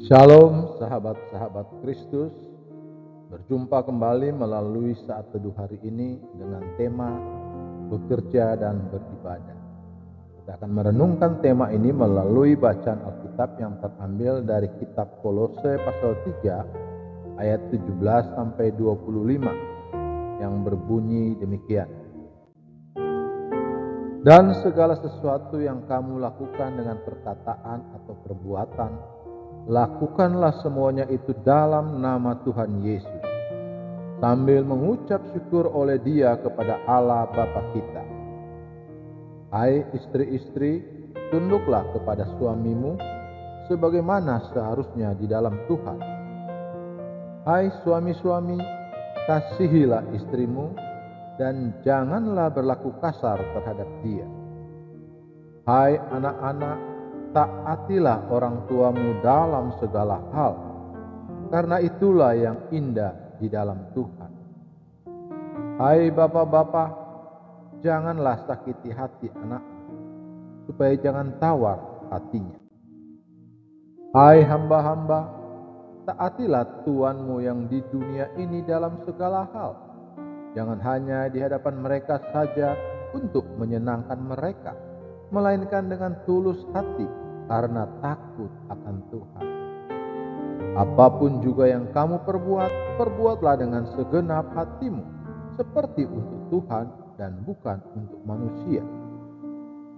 Shalom sahabat-sahabat Kristus, berjumpa kembali melalui saat teduh hari ini dengan tema bekerja dan beribadah. Kita akan merenungkan tema ini melalui bacaan Alkitab yang terambil dari kitab Kolose pasal 3 ayat 17 sampai 25 yang berbunyi demikian. Dan segala sesuatu yang kamu lakukan dengan perkataan atau perbuatan, lakukanlah semuanya itu dalam nama Tuhan Yesus, sambil mengucap syukur oleh Dia kepada Allah Bapa kita. Hai istri-istri, tunduklah kepada suamimu sebagaimana seharusnya di dalam Tuhan. Hai suami-suami, kasihilah istrimu dan janganlah berlaku kasar terhadap dia. Hai anak-anak, taatilah orang tuamu dalam segala hal, karena itulah yang indah di dalam Tuhan. Hai bapak-bapak, janganlah sakiti hati anak, supaya jangan tawar hatinya. Hai hamba-hamba, taatilah tuanmu yang di dunia ini dalam segala hal. Jangan hanya di hadapan mereka saja untuk menyenangkan mereka, melainkan dengan tulus hati karena takut akan Tuhan. Apapun juga yang kamu perbuat, perbuatlah dengan segenap hatimu, seperti untuk Tuhan dan bukan untuk manusia.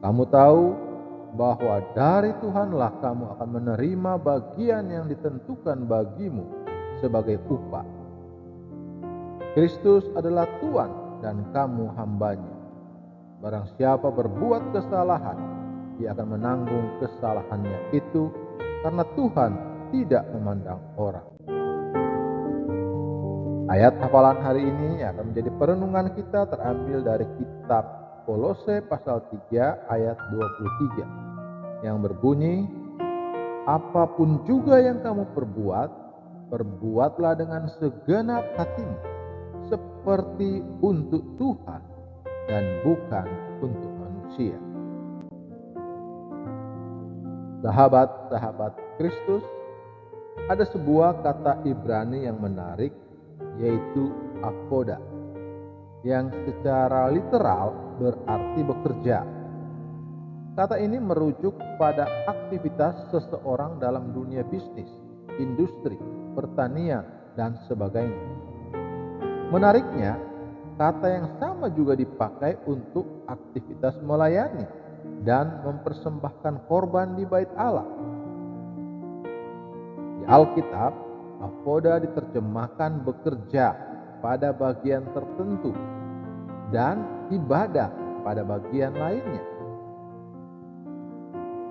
Kamu tahu bahwa dari Tuhanlah kamu akan menerima bagian yang ditentukan bagimu sebagai upah. Kristus adalah Tuhan dan kamu hambanya. Barang siapa berbuat kesalahan, dia akan menanggung kesalahannya itu, karena Tuhan tidak memandang orang. Ayat hafalan hari ini akan menjadi perenungan kita terambil dari kitab Kolose pasal 3 ayat 23 yang berbunyi, apapun juga yang kamu perbuat, perbuatlah dengan segenap hatimu, seperti untuk Tuhan dan bukan untuk manusia. Sahabat-sahabat Kristus, ada sebuah kata Ibrani yang menarik, yaitu avoda, yang secara literal berarti bekerja. Kata ini merujuk pada aktivitas seseorang dalam dunia bisnis, industri, pertanian, dan sebagainya. Menariknya, kata yang sama juga dipakai untuk aktivitas melayani dan mempersembahkan korban di bait Allah. Di Alkitab, avoda diterjemahkan bekerja pada bagian tertentu dan ibadah pada bagian lainnya.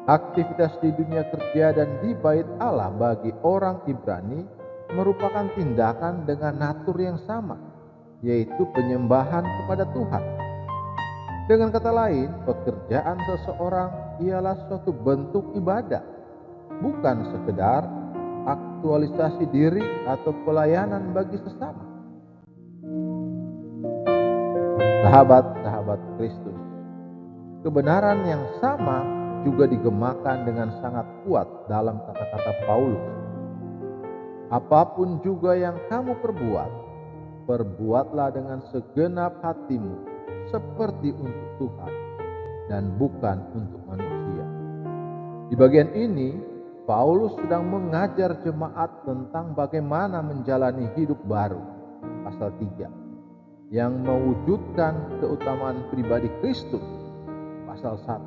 Aktivitas di dunia kerja dan di bait Allah bagi orang Ibrani merupakan tindakan dengan natur yang sama, yaitu penyembahan kepada Tuhan. Dengan kata lain, pekerjaan seseorang ialah suatu bentuk ibadah, bukan sekedar aktualisasi diri atau pelayanan bagi sesama. Sahabat-sahabat Kristus, kebenaran yang sama juga digemakan dengan sangat kuat dalam kata-kata Paulus. Apapun juga yang kamu perbuat, perbuatlah dengan segenap hatimu, seperti untuk Tuhan dan bukan untuk manusia. Di bagian ini, Paulus sedang mengajar jemaat tentang bagaimana menjalani hidup baru, pasal 3, yang mewujudkan keutamaan pribadi Kristus, pasal 1,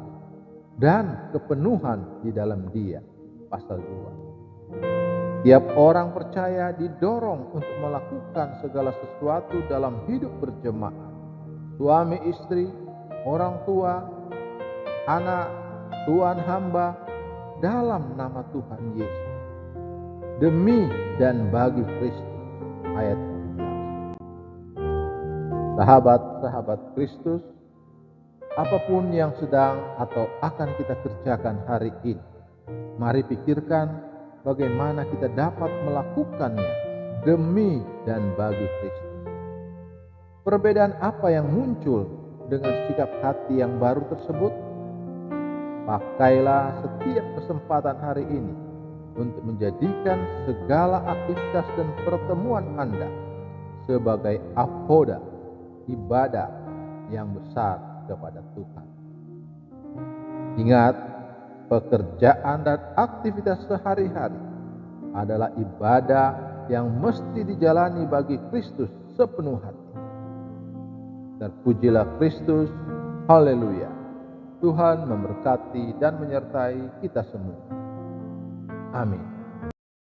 dan kepenuhan di dalam Dia, pasal 2. Tiap orang percaya didorong untuk melakukan segala sesuatu dalam hidup berjemaat. Suami istri, orang tua, anak, tuan hamba, dalam nama Tuhan Yesus, demi dan bagi Kristus. Ayat 17. Sahabat-sahabat Kristus, apapun yang sedang atau akan kita kerjakan hari ini, mari pikirkan bagaimana kita dapat melakukannya demi dan bagi Kristus. Perbedaan apa yang muncul dengan sikap hati yang baru tersebut? Pakailah setiap kesempatan hari ini untuk menjadikan segala aktivitas dan pertemuan Anda sebagai apoda, ibadah yang besar kepada Tuhan. Ingat, pekerjaan dan aktivitas sehari-hari adalah ibadah yang mesti dijalani bagi Kristus sepenuh hati. Terpujilah Kristus, haleluya. Tuhan memberkati dan menyertai kita semua. Amin.